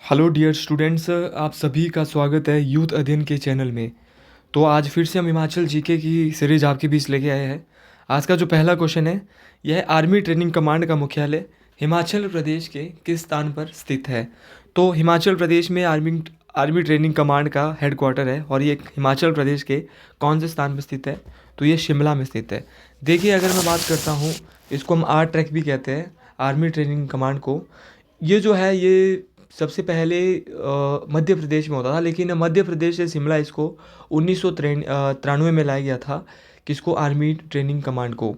Hello dear students, आप सभी का स्वागत है यूथ अध्ययन के चैनल में। तो आज फिर से हम हिमाचल जीके की सीरीज आपके बीच लेके आए हैं। आज का जो पहला क्वेश्चन है यह है, आर्मी ट्रेनिंग कमांड का मुख्यालय हिमाचल प्रदेश के किस स्थान पर स्थित है। तो हिमाचल प्रदेश में आर्मी आर्मी ट्रेनिंग कमांड का हेडक्वार्टर है और ये हिमाचल प्रदेश के कौन से स्थान पर स्थित है। तो ये शिमला में स्थित है। देखिए, अगर मैं बात करता हूँ, इसको हम आर ट्रैक भी कहते हैं, आर्मी ट्रेनिंग कमांड को। ये जो है ये सबसे पहले मध्य प्रदेश में होता था, लेकिन मध्य प्रदेश से शिमला इसको 1993 में लाया गया था, किसको, आर्मी ट्रेनिंग कमांड को।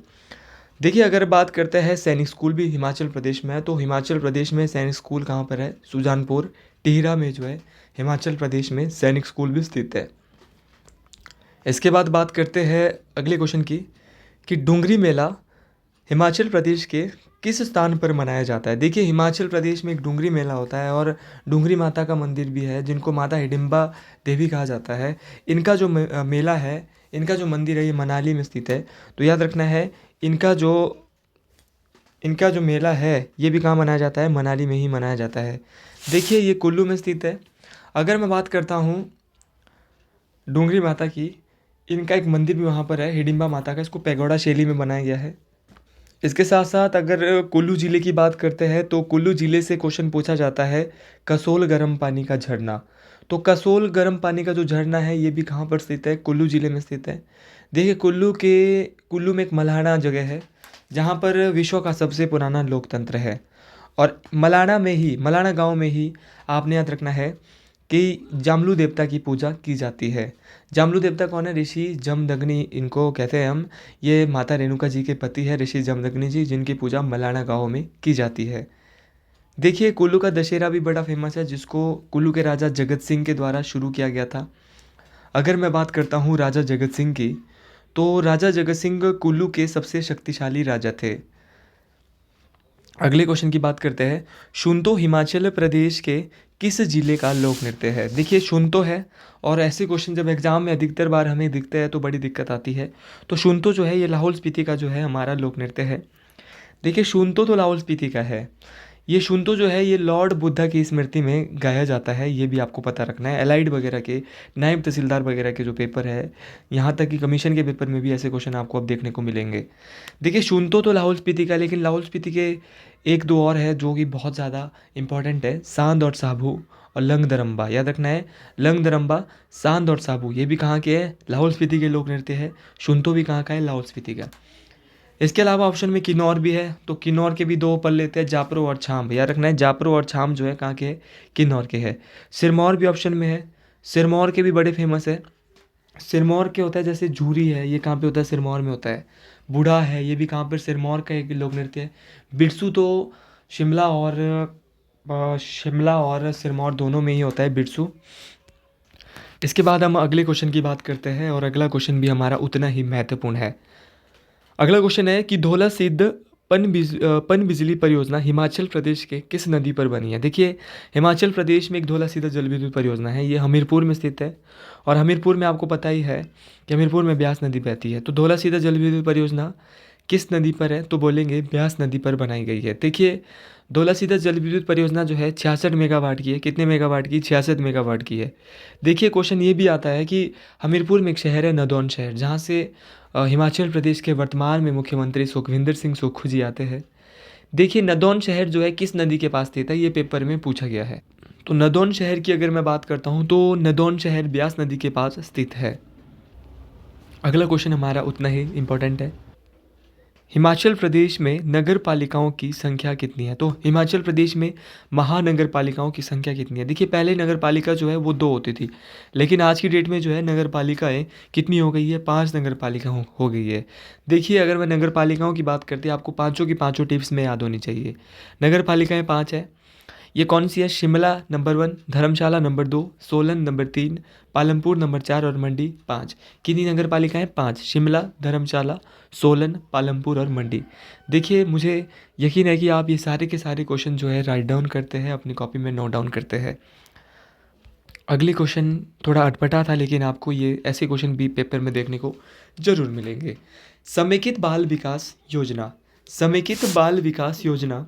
देखिए, अगर बात करते हैं, सैनिक स्कूल भी हिमाचल प्रदेश में है। तो हिमाचल प्रदेश में सैनिक स्कूल कहाँ पर है? सुजानपुर टिहरा में जो है हिमाचल प्रदेश में सैनिक स्कूल भी स्थित है। इसके बाद बात करते हैं अगले क्वेश्चन की, कि डुंगरी मेला हिमाचल प्रदेश के किस स्थान पर मनाया जाता है। देखिए, हिमाचल प्रदेश में एक डुंगरी मेला होता है और डुंगरी माता का मंदिर भी है, जिनको माता हिडिंबा देवी कहा जाता है। इनका जो मेला है, इनका जो मंदिर है, ये मनाली में स्थित है। तो याद रखना है, इनका जो मेला है ये भी कहाँ मनाया जाता है? मनाली में ही मनाया जाता है। देखिए, ये कुल्लू में स्थित है। अगर मैं बात करता हूँ डुंगरी माता की, इनका एक मंदिर भी वहाँ पर है, हिडिंबा माता का। इसको पैगोडा शैली में बनाया गया है। इसके साथ साथ अगर कुल्लू ज़िले की बात करते हैं, तो कुल्लू ज़िले से क्वेश्चन पूछा जाता है, कसोल गर्म पानी का झरना। तो कसोल गर्म पानी का जो झरना है ये भी कहाँ पर स्थित है? कुल्लू ज़िले में स्थित है। देखिए, कुल्लू में एक मल्हाना जगह है, जहाँ पर विश्व का सबसे पुराना लोकतंत्र है। और मलाना गांव में ही आपने याद रखना है कि जामलू देवता की पूजा की जाती है। जामलू देवता कौन है? ऋषि जमदग्नि इनको कहते हैं हम। ये माता रेणुका जी के पति है, ऋषि जमदग्नि जी, जिनकी पूजा मलाना गांव में की जाती है। देखिए, कुल्लू का दशहरा भी बड़ा फेमस है, जिसको कुल्लू के राजा जगत सिंह के द्वारा शुरू किया गया था। अगर मैं बात करता हूँ राजा जगत सिंह की, तो राजा जगत सिंह कुल्लू के सबसे शक्तिशाली राजा थे। अगले क्वेश्चन की बात करते हैं, शुनतो हिमाचल प्रदेश के किस जिले का लोक नृत्य है। देखिए, शुनतो है, और ऐसे क्वेश्चन जब एग्जाम में अधिकतर बार हमें दिखते हैं तो बड़ी दिक्कत आती है। तो शुनतो जो है ये लाहौल स्पीति का जो है हमारा लोक नृत्य है। देखिए, शुनतो तो लाहौल स्पीति का है। ये शुनतो जो है ये लॉर्ड बुद्धा की स्मृति में गाया जाता है, ये भी आपको पता रखना है। एलाइड वगैरह के, नायब तहसीलदार वगैरह के जो पेपर है, यहाँ तक कि कमीशन के पेपर में भी ऐसे क्वेश्चन आपको अब देखने को मिलेंगे। देखिए, शुनतो तो लाहौल स्पीति का, लेकिन लाहौल स्पीति के एक दो और है जो कि बहुत ज़्यादा इंपॉर्टेंट है, सांद और साबू और लंगदरम्बा। याद रखना है, लंगदरम्बा, सांद और साबू, ये भी कहाँ के हैं? लाहौल स्पीति के लोक नृत्य है। शुनतो भी कहाँ का है? लाहौल स्पीति का। इसके अलावा ऑप्शन में किन्नौर भी है, तो किन्नौर के भी दो पढ़ लेते हैं, जापरो और छाम। याद रखना है, जापरो और छाम जो है कहाँ के हैं? किन्नौर के हैं। सिरमौर भी ऑप्शन में है, सिरमौर के भी बड़े फेमस है। सिरमौर के होता है, जैसे झूरी है, ये कहाँ पे होता है? सिरमौर में होता है। बूढ़ा है, ये भी कहाँ पर? सिरमौर का एक लोक नृत्य है। बिरसू तो शिमला और सिरमौर दोनों में ही होता है, बिरसू। इसके बाद हम अगले क्वेश्चन की बात करते हैं, और अगला क्वेश्चन भी हमारा उतना ही महत्वपूर्ण है। अगला क्वेश्चन है कि धौला सिद्ध पन बिजली परियोजना हिमाचल प्रदेश के किस नदी पर बनी है। देखिए, हिमाचल प्रदेश में एक धौला सिद्ध जल विद्युत परियोजना है, ये हमीरपुर में स्थित है। और हमीरपुर में आपको पता ही है कि हमीरपुर में ब्यास नदी बहती है। तो धौला सिद्ध जल विद्युत परियोजना किस नदी पर है? तो बोलेंगे ब्यास नदी पर बनाई गई है। देखिए, धौला सिद्ध जल विद्युत परियोजना जो है 66 मेगावाट की है। कितने मेगावाट की? 66 मेगावाट की है। देखिए, क्वेश्चन ये भी आता है कि हमीरपुर में एक शहर है, नदौन शहर, जहाँ से हिमाचल प्रदेश के वर्तमान में मुख्यमंत्री सुखविंदर सिंह सुक्खू जी आते हैं। देखिए, नदौन शहर जो है किस नदी के पास स्थित है, ये पेपर में पूछा गया है। तो नदौन शहर की अगर मैं बात करता हूँ, तो नदौन शहर ब्यास नदी के पास स्थित है। अगला क्वेश्चन हमारा उतना ही इम्पोर्टेंट है, हिमाचल प्रदेश में नगर पालिकाओं की संख्या कितनी है। तो हिमाचल प्रदेश में महानगर पालिकाओं की संख्या कितनी है। देखिए, पहले नगर पालिका जो है वो दो होती थी, लेकिन आज की डेट में जो है नगर पालिकाएँ कितनी हो गई है? 5 नगर पालिका हो गई है। देखिए, अगर मैं नगर पालिकाओं की बात करती, आपको पाँचों की पाँचों टिप्स में याद होनी चाहिए। नगर पालिकाएँ 5 है। ये कौन सी है? Shimla number 1, Dharamshala number 2, Solan number 3, Palampur number 4 और मंडी 5। कितनी नगर पालिकाएँ? 5। शिमला, धर्मशाला, सोलन, पालमपुर और मंडी। देखिए, मुझे यकीन है कि आप ये सारे के सारे क्वेश्चन जो है राइट डाउन करते हैं, अपनी कॉपी में नोट डाउन करते हैं। अगली क्वेश्चन थोड़ा अटपटा था, लेकिन आपको ये ऐसे क्वेश्चन भी पेपर में देखने को जरूर मिलेंगे। समेकित बाल विकास योजना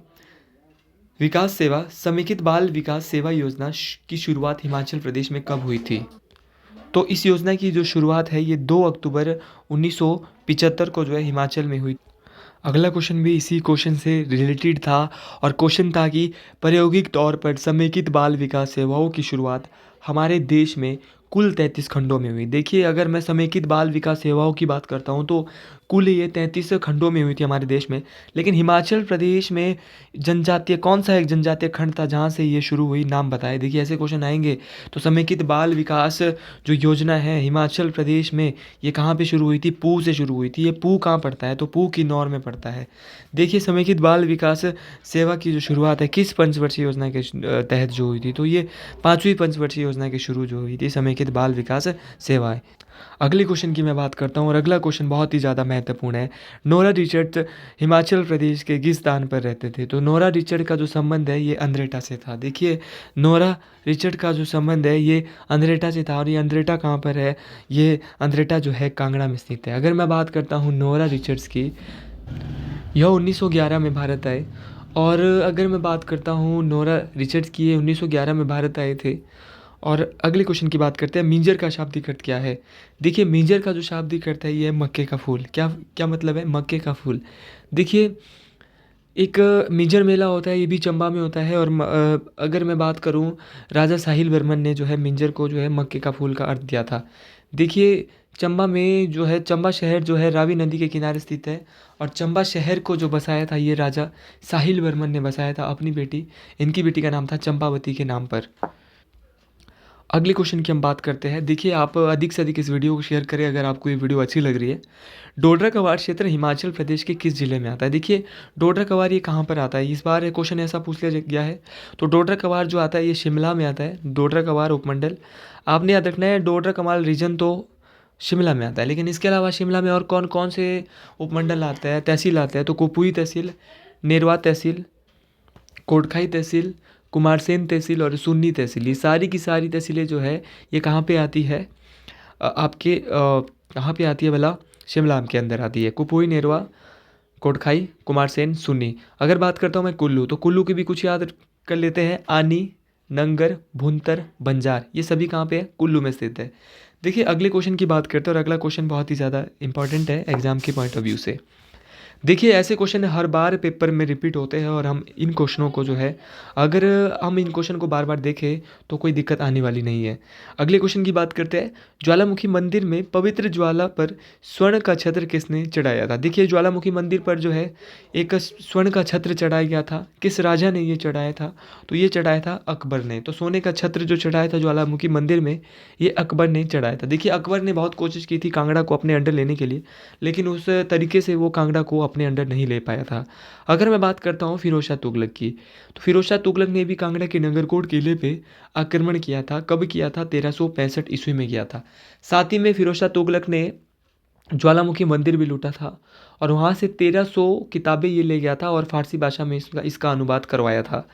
विकास सेवा समेकित बाल विकास सेवा योजना की शुरुआत हिमाचल प्रदेश में कब हुई थी? तो इस योजना की जो शुरुआत है ये 2 अक्टूबर 1975 को जो है हिमाचल में हुई। अगला क्वेश्चन भी इसी क्वेश्चन से रिलेटेड था और क्वेश्चन था कि प्रायोगिक तौर पर समेकित बाल विकास सेवाओं की शुरुआत हमारे देश में कुल 33 खंडों में हुई। देखिए, अगर मैं समेकित बाल विकास सेवाओं की बात करता हूँ तो कुल ये 33 खंडों में हुई थी हमारे देश में। लेकिन हिमाचल प्रदेश में जनजातीय कौन सा एक जनजातीय खंड था जहाँ से ये शुरू हुई, नाम बताएं। देखिए, ऐसे क्वेश्चन आएंगे तो समेकित बाल विकास जो योजना है हिमाचल प्रदेश में, ये कहाँ पे शुरू हुई थी? पू से शुरू हुई थी। ये पू कहाँ पड़ता है? तो पू किन्नौर में पड़ता है। देखिए, समेकित बाल विकास सेवा की जो शुरुआत है किस पंचवर्षीय योजना के तहत जो हुई थी? तो ये 5वीं पंचवर्षीय योजना की शुरू जो हुई थी समेकित बाल विकास सेवाएं। अगले क्वेश्चन की मैं बात करता हूँ और अगला क्वेश्चन बहुत ही ज़्यादा महत्वपूर्ण है। नोरा रिचर्ड्स हिमाचल प्रदेश के किस स्थान पर रहते थे? तो नोरा रिचर्ड का जो संबंध है ये अंद्रेटा से था। देखिए, नोरा रिचर्ड का जो संबंध है ये अंद्रेटा से था और ये अंद्रेटा कहाँ पर है? ये अंद्रेटा जो है कांगड़ा में स्थित है। अगर मैं बात करता हूँ नोरा रिचर्ड्स की, यह 1911 में भारत आए। और अगर मैं बात करता हूँ नोरा रिचर्ड्स की, ये 1911 में भारत आए थे। और अगले क्वेश्चन की बात करते हैं, मिंजर का शाब्दिक अर्थ क्या है? देखिए, मिंजर का जो शाब्दिक अर्थ है ये है मक्के का फूल। क्या क्या मतलब है? मक्के का फूल। देखिए, एक मिंजर मेला होता है, ये भी चंबा में होता है। और अगर मैं बात करूँ, राजा साहिल वर्मन ने जो है मिंजर को जो है मक्के का फूल का अर्थ दिया था। देखिए, चंबा में जो है, चंबा शहर जो है रावी नदी के किनारे स्थित है और चंबा शहर को जो बसाया था ये राजा साहिल वर्मन ने बसाया था अपनी बेटी, इनकी बेटी का नाम था चंपावती के नाम पर। अगले क्वेश्चन की हम बात करते हैं। देखिए, आप अधिक से अधिक इस वीडियो को शेयर करें अगर आपको ये वीडियो अच्छी लग रही है। डोडरा कवार क्षेत्र हिमाचल प्रदेश के किस जिले में आता है? देखिए, डोडरा कवार ये कहाँ पर आता है? इस बार क्वेश्चन ऐसा पूछ लिया गया है। तो डोडरा कवार जो आता है ये शिमला में आता है। डोडरा कवार उपमंडल, आपने याद रखना है, डोडरा कवार रीजन तो शिमला में आता है। लेकिन इसके अलावा शिमला में और कौन कौन से उपमंडल आते हैं, तहसील आते हैं? तो कुपुई तहसील, नेरवा तहसील, कोटखाई तहसील, कुमारसेन तहसील और सुन्नी तहसील, ये सारी की सारी तहसीलें जो है ये कहाँ पे आती है? आपके कहाँ पे आती है भला? शिमला के अंदर आती है। कुपुई, नेरवा, कोटखाई, कुमारसेन, सुन्नी। अगर बात करता हूँ मैं कुल्लू, तो कुल्लू की भी कुछ याद कर लेते हैं। आनी, नंगर, भुंतर, बंजार, ये सभी कहाँ पे है? कुल्लू में स्थित है। देखिए, अगले क्वेश्चन की बात करते हैं और अगला क्वेश्चन बहुत ही ज़्यादा इंपॉर्टेंट है एग्जाम के पॉइंट ऑफ व्यू से। देखिए, ऐसे क्वेश्चन हर बार पेपर में रिपीट होते हैं और हम इन क्वेश्चनों को जो है, अगर हम इन क्वेश्चन को बार बार देखें तो कोई दिक्कत आने वाली नहीं है। अगले क्वेश्चन की बात करते हैं, ज्वालामुखी मंदिर में पवित्र ज्वाला पर स्वर्ण का छत्र किसने चढ़ाया था? देखिए, ज्वालामुखी मंदिर पर जो है एक स्वर्ण का छत्र चढ़ाया गया था। किस राजा ने ये चढ़ाया था? तो ये चढ़ाया था अकबर ने। तो सोने का छत्र जो चढ़ाया था ज्वालामुखी मंदिर में, ये अकबर ने चढ़ाया था। देखिए, अकबर ने बहुत कोशिश की थी कांगड़ा को अपने अंडर लेने के लिए, लेकिन उस तरीके से वो कांगड़ा को अपने अंडर नहीं ले पाया था। अगर मैं बात करता हूँ फिरोज शाह तुगलक की, तो फिरोज शाह तुगलक ने भी कांगड़ा के नगरकोट किले पे आक्रमण किया था। कब किया था? 1365 ईस्वी में किया था। साथ ही में फिरोज शाह तुगलक ने ज्वालामुखी मंदिर भी लूटा था और वहाँ से 1300 किताबें ये ले गया था और फारसी भाषा में इसका अनुवाद करवाया था।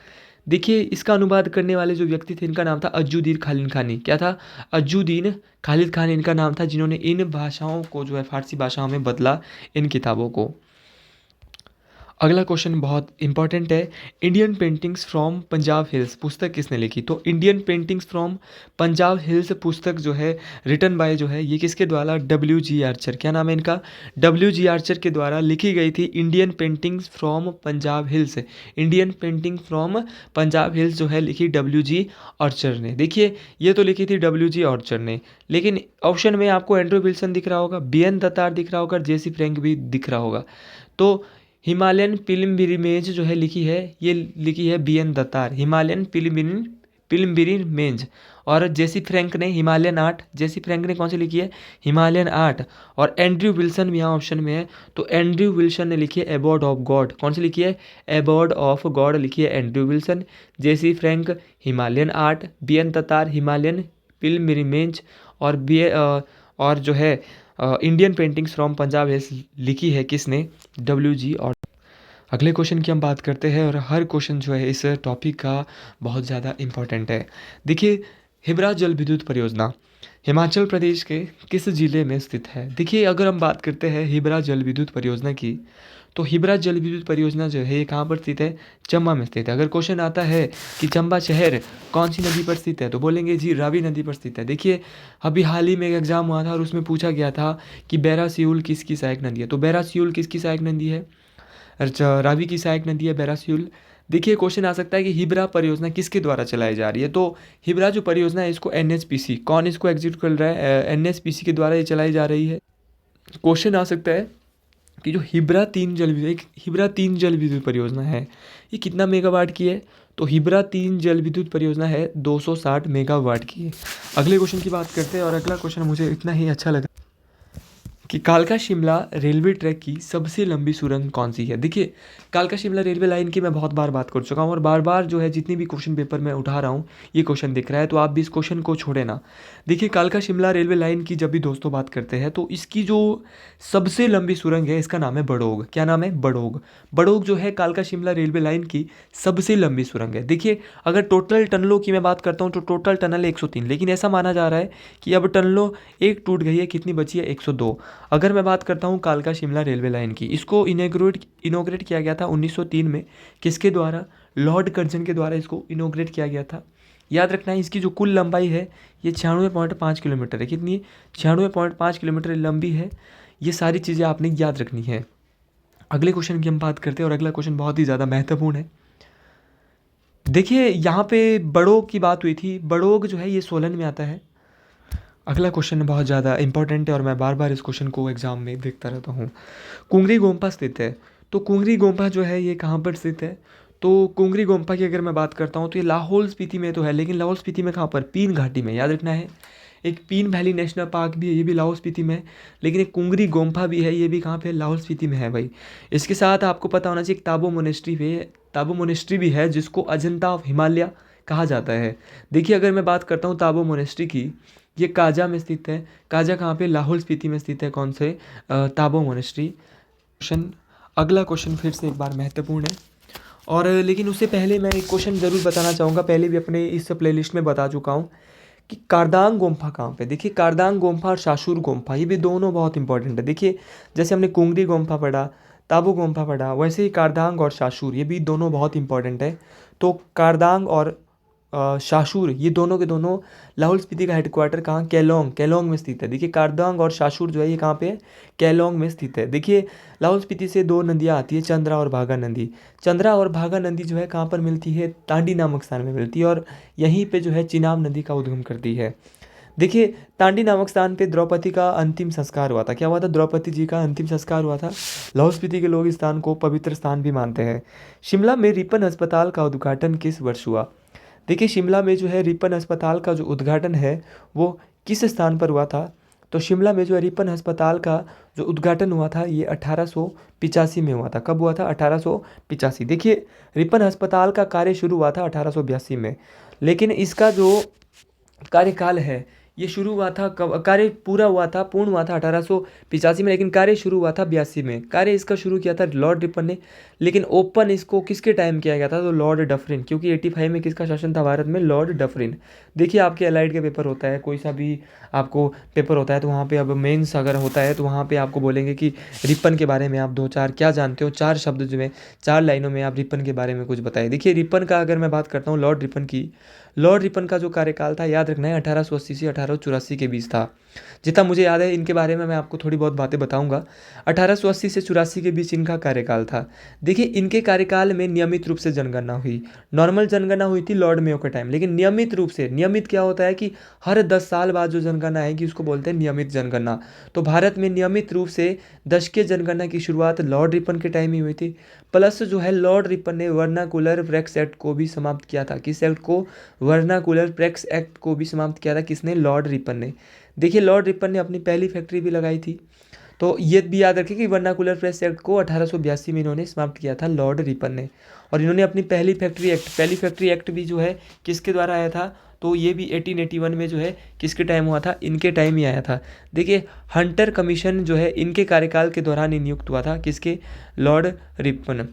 देखिए, इसका अनुवाद करने वाले जो व्यक्ति थे इनका नाम था अज्जुदीन खालिद खानी। क्या था? अज्जुदीन खालिद खान इनका नाम था, जिन्होंने इन भाषाओं को जो है फारसी भाषाओं में बदला, इन किताबों को। अगला क्वेश्चन बहुत इंपॉर्टेंट है, Indian paintings from Punjab hills पुस्तक किसने लिखी? तो Indian paintings from Punjab hills पुस्तक जो है रिटन बाय जो है ये किसके द्वारा? डब्ल्यू.जी. आर्चर। क्या नाम है इनका? डब्ल्यू.जी. आर्चर के द्वारा लिखी गई थी Indian paintings from Punjab hills. Indian painting from Punjab hills जो है लिखी डब्ल्यू.जी. आर्चर ने। देखिए, ये तो लिखी थी डब्ल्यू.जी. आर्चर ने, लेकिन ऑप्शन में आपको एंड्रू विल्सन दिख रहा होगा, बी.एन. दत्तार दिख रहा होगा, जे.सी. फ्रैंक भी दिख रहा होगा। तो हिमालयन पिलग्रिमेज जो है लिखी है, ये लिखी है बी.एन. Dattar, Himalayan pilgrimage. और जेसी फ्रैंक ने हिमालयन आर्ट, जेसी फ्रैंक ने कौन सी लिखी है? Himalayan art. और एंड्रयू विल्सन भी यहाँ ऑप्शन में है, तो एंड्रयू विल्सन ने लिखी है एबॉर्ड ऑफ गॉड। कौन सी लिखी है? एबॉर्ड ऑफ गॉड लिखी है Andrew Wilson. JC Frank Himalayan art, BN. Dattar Himalayan pilgrimage, और जो है Indian paintings from Punjab hills लिखी है किसने? डब्ल्यू.जी. और अगले क्वेश्चन की हम बात करते हैं और हर क्वेश्चन जो है इस टॉपिक का बहुत ज़्यादा इंपॉर्टेंट है। देखिए, हिबरा जल विद्युत परियोजना हिमाचल प्रदेश के किस जिले में स्थित है? देखिए, अगर हम बात करते हैं हिबरा जल विद्युत परियोजना की, तो हिबरा जल विद्युत परियोजना जो है ये कहाँ पर स्थित है? चंबा में स्थित है। अगर क्वेश्चन आता है कि चंबा शहर कौन सी नदी पर स्थित है, तो बोलेंगे जी रावी नदी पर स्थित है। देखिए, अभी हाल ही में एक एग्जाम हुआ था और उसमें पूछा गया था कि बैरा सियूल किसकी सहायक नदी है, तो बैरा सियूल किसकी सहायक नदी है? अच्छा, रावी की सहायक नदी है बैरा सियूल। देखिए, क्वेश्चन आ सकता है कि हिबरा परियोजना किसके द्वारा चलाई जा रही है, तो हिबरा जो परियोजना है इसको एनएचपीसी, कौन इसको एग्जीक्यूट कर रहा है? एनएचपीसी के द्वारा ये चलाई जा रही है। क्वेश्चन आ सकता है कि जो हिबरा तीन जल विद्युत परियोजना है ये कितना मेगावाट की है, तो हिबरा तीन जल विद्युत परियोजना है 260 मेगावाट की है। अगले क्वेश्चन की बात करते हैं और अगला क्वेश्चन मुझे इतना ही अच्छा लगा कि कालका शिमला रेलवे ट्रैक की सबसे लंबी सुरंग कौन सी है। देखिए, कालका शिमला रेलवे लाइन की मैं बहुत बार बात कर चुका हूँ और बार बार जो है जितनी भी क्वेश्चन पेपर में उठा रहा हूँ ये क्वेश्चन दिख रहा है, तो आप भी इस क्वेश्चन को छोड़े ना। देखिए, कालका शिमला रेलवे लाइन की जब भी दोस्तों बात करते हैं तो इसकी जो सबसे लंबी सुरंग है इसका नाम है बड़ोग। क्या नाम है? बड़ोग। बड़ोग जो है कालका शिमला रेलवे लाइन की सबसे लंबी सुरंग है। देखिए, अगर टोटल टनलों की मैं बात करता हूँ तो टोटल टनल 103, लेकिन ऐसा माना जा रहा है कि अब टनलों एक टूट गई है, कितनी बची है? 102। अगर मैं बात करता हूँ कालका शिमला रेलवे लाइन की, इसको इनोग्रेट किया गया था 1903 में। किसके द्वारा? लॉर्ड कर्जन के द्वारा इसको इनोग्रेट किया गया था। याद रखना है इसकी जो कुल लंबाई है ये 96.5 किलोमीटर है। कितनी है? 96.5 किलोमीटर लंबी है। ये सारी चीज़ें आपने याद रखनी है। अगले क्वेश्चन की हम बात करते हैं और अगला क्वेश्चन बहुत ही ज़्यादा महत्वपूर्ण है। देखिए, यहाँ पे बड़ोग की बात हुई थी। बड़ोग जो है ये सोलन में आता है। अगला क्वेश्चन बहुत ज़्यादा इंपॉर्टेंट है और मैं बार बार इस क्वेश्चन को एग्जाम में देखता रहता हूँ। कुंगरी गोम्पा स्थित है, तो कुंगरी गोम्पा जो है ये कहाँ पर स्थित है? तो कुंगरी गोम्पा की अगर मैं बात करता हूँ तो ये लाहौल स्पीति में तो है, लेकिन लाहौल स्पीति में कहाँ पर? पीन घाटी में। याद रखना है, एक पीन वैली नेशनल पार्क भी है, ये भी लाहौल स्पीति में है, लेकिन एक कुंगरी गोम्पा भी है, ये भी कहाँ पे? लाहौल स्पीति में है भाई। इसके साथ आपको पता होना चाहिए एक ताबो मोनेस्ट्री भी है जिसको अजंता ऑफ हिमालय कहा जाता है। देखिए, अगर मैं बात करता हूँ ताबो मोनेस्ट्री की, ये काजा में स्थित है। काजा कहाँ पे? लाहौल स्पीति में स्थित है। कौन से? ताबो मोनेस्ट्री। क्वेश्चन, अगला क्वेश्चन फिर से एक बार महत्वपूर्ण है और लेकिन उससे पहले मैं एक क्वेश्चन ज़रूर बताना चाहूँगा, पहले भी अपने इस प्लेलिस्ट में बता चुका हूँ कि कारदांग गोम्फा कहाँ पे। देखिए, कारदांग गोम्फा और शाशुर गोम्फा ये भी दोनों बहुत इंपॉर्टेंट है। देखिए, जैसे हमने कुंगरी गोम्फा पढ़ा, ताबो गोम्फा पढ़ा, वैसे ही कारदांग और शाशुर ये भी दोनों बहुत इंपॉर्टेंट है। तो कारदांग और शाशुर ये दोनों के दोनों लाहौल स्पीति का हेडक्वार्टर कहाँ? केलोंग में स्थित है। देखिए, कारदांग और शाशुर जो है ये कहाँ पे है? केलोंग में स्थित है। देखिए, लाहौल स्पीति से दो नदियाँ आती है, चंद्रा और भागा नदी। चंद्रा और भागा नदी जो है कहाँ पर मिलती है? तांडी नामक स्थान में मिलती है और यहीं पे जो है चिनाब नदी का उद्गम करती है। देखिए, तांडी नामक स्थान पे द्रौपदी का अंतिम संस्कार हुआ था। क्या हुआ था? द्रौपदी जी का अंतिम संस्कार हुआ था। लाहौल स्पीति के लोग इस स्थान को पवित्र स्थान भी मानते हैं। शिमला में रिपन अस्पताल का उद्घाटन किस वर्ष हुआ? देखिए, शिमला में जो है रिपन अस्पताल का जो उद्घाटन है वो किस स्थान पर हुआ था? तो शिमला में जो है रिपन अस्पताल का जो उद्घाटन हुआ था ये 1885 में हुआ था। कब हुआ था? 1885। देखिए, रिपन अस्पताल का कार्य शुरू हुआ था 1882 में, लेकिन इसका जो कार्यकाल है ये शुरू हुआ था कब? कार्य पूर्ण हुआ था 1885 में, लेकिन कार्य शुरू हुआ था 82 में। कार्य इसका शुरू किया था लॉर्ड रिपन ने, लेकिन ओपन इसको किसके टाइम किया गया था? तो लॉर्ड डफरिन, क्योंकि 85 में किसका शासन था भारत में? Lord Dufferin. देखिए, आपके एलाइड का पेपर होता है, कोई सा भी आपको पेपर होता है तो वहाँ पे अब मेंस अगर होता है तो वहाँ पे आपको बोलेंगे कि रिपन के बारे में आप दो चार क्या जानते हो, 4 शब्द जो में 4 लाइनों में आप रिपन के बारे में कुछ बताइए। देखिए, रिपन का अगर मैं बात करता हूँ लॉर्ड रिपन का जो कार्यकाल था याद रखना है 1880 से 1884 के बीच था। जितना मुझे याद है इनके बारे में मैं आपको थोड़ी बहुत बातें बताऊंगा। 1880 से 84 के बीच इनका कार्यकाल था। देखिए, इनके कार्यकाल में नियमित रूप से जनगणना हुई। नॉर्मल जनगणना हुई थी लॉर्ड मेयो के टाइम, लेकिन नियमित क्या होता है कि हर 10 साल बाद जो जनगणना आएगी उसको बोलते हैं नियमित जनगणना। तो भारत में नियमित रूप से दशकीय जनगणना की शुरुआत लॉर्ड रिपन के टाइम ही हुई थी। प्लस जो है लॉर्ड रिपन ने वर्नाकुलर प्रैक्स एक्ट को भी समाप्त किया था। किस एक्ट को? वर्नाकुलर प्रैक्स एक्ट को भी समाप्त किया था। किसने? लॉर्ड रिपन ने। देखिए, लॉर्ड रिपन ने अपनी पहली फैक्ट्री भी लगाई थी। तो ये भी याद रखें कि वर्नाकुलर प्रेस एक्ट को 1882 में इन्होंने समाप्त किया था लॉर्ड रिपन ने। और इन्होंने अपनी पहली फैक्ट्री एक्ट भी जो है किसके द्वारा आया था? तो ये भी 1881 में जो है किसके टाइम हुआ था? इनके टाइम ही आया था। देखिए, हंटर कमीशन जो है इनके कार्यकाल के दौरान ही नियुक्त हुआ था। किसके? Lord Ripon.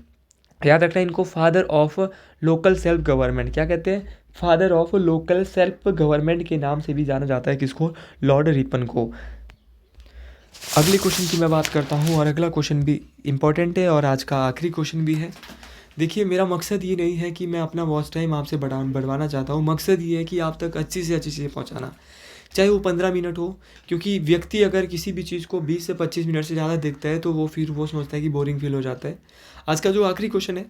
याद रखना इनको, father of local self government. क्या कहते हैं? Father of local self government के नाम से भी जाना जाता है किसको? लॉर्ड रिपन को। अगले क्वेश्चन की मैं बात करता हूँ, और अगला क्वेश्चन भी इम्पोर्टेंट है और आज का आखिरी क्वेश्चन भी है। देखिए, मेरा मकसद ये नहीं है कि मैं अपना वॉच टाइम आपसे बढ़वाना चाहता हूँ। मकसद ये है कि आप तक अच्छी से अच्छी चीज़ें पहुँचाना, चाहे वो 15 मिनट हो, क्योंकि व्यक्ति अगर किसी भी चीज़ को 20 से 25 मिनट से ज़्यादा देखता है तो वो फिर वो सोचता है कि बोरिंग फील हो जाता है। आज का जो आखिरी क्वेश्चन है,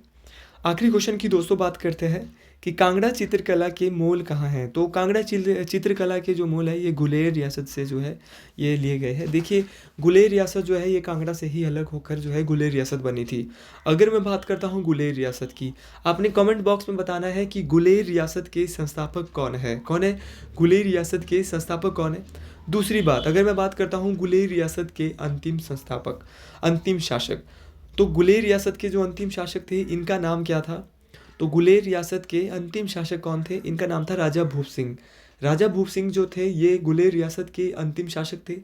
आखिरी क्वेश्चन की दोस्तों बात करते हैं कि कांगड़ा चित्रकला के मूल कहाँ हैं। तो कांगड़ा चित्रकला के जो मूल है ये गुलेर रियासत से जो है ये लिए गए हैं। देखिए, गुलेर रियासत जो है ये कांगड़ा से ही अलग होकर जो है गुलेर रियासत बनी थी। अगर मैं बात करता हूँ गुलेर रियासत की, आपने कमेंट बॉक्स में बताना है कि गुलेर रियासत के संस्थापक कौन है। कौन है गुलेर रियासत के संस्थापक? कौन है? दूसरी बात, अगर मैं बात करता हूँ गुलेर रियासत के अंतिम संस्थापक, अंतिम शासक, तो गुलेर रियासत के जो अंतिम शासक थे इनका नाम क्या था? तो गुलेर रियासत के अंतिम शासक कौन थे? इनका नाम था राजा भूप सिंह। राजा भूप सिंह जो थे ये गुलेर रियासत के अंतिम शासक थे।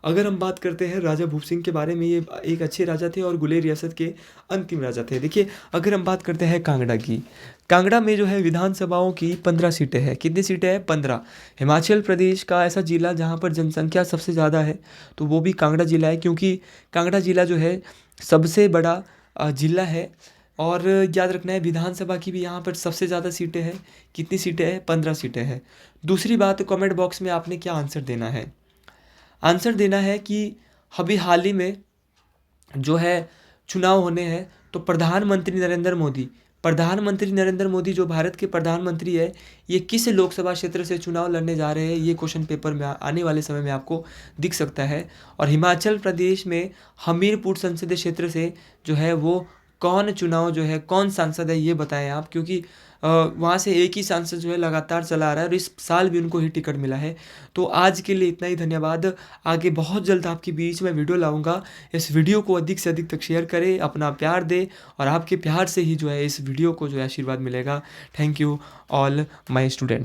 अगर हम बात करते हैं राजा भूप सिंह के बारे में, ये एक अच्छे राजा थे और गुलेर रियासत के अंतिम राजा थे। देखिए, अगर हम बात करते हैं कांगड़ा की, कांगड़ा में जो है विधानसभाओं की 15 सीटें हैं। कितनी सीटें हैं? 15। हिमाचल प्रदेश का ऐसा जिला जहाँ पर जनसंख्या सबसे ज़्यादा है तो वो भी कांगड़ा जिला है, क्योंकि कांगड़ा जिला जो है सबसे बड़ा जिला है। और याद रखना है विधानसभा की भी यहाँ पर सबसे ज़्यादा सीटें हैं। कितनी सीटें हैं? 15 सीटें हैं। दूसरी बात, कमेंट बॉक्स में आपने क्या आंसर देना है? आंसर देना है कि अभी हाल ही में जो है चुनाव होने हैं, तो प्रधानमंत्री नरेंद्र मोदी जो भारत के प्रधानमंत्री है, ये किस लोकसभा क्षेत्र से चुनाव लड़ने जा रहे हैं, ये क्वेश्चन पेपर में आने वाले समय में आपको दिख सकता है। और हिमाचल प्रदेश में हमीरपुर संसदीय क्षेत्र से जो है वो कौन चुनाव जो है, कौन सांसद है, ये बताएं आप, क्योंकि वहाँ से एक ही सांसद जो है लगातार चला आ रहा है और इस साल भी उनको ही टिकट मिला है। तो आज के लिए इतना ही, धन्यवाद। आगे बहुत जल्द आपके बीच में वीडियो लाऊंगा। इस वीडियो को अधिक से अधिक तक शेयर करें, अपना प्यार दें, और आपके प्यार से ही जो है इस वीडियो को जो है आशीर्वाद मिलेगा। Thank you all my students.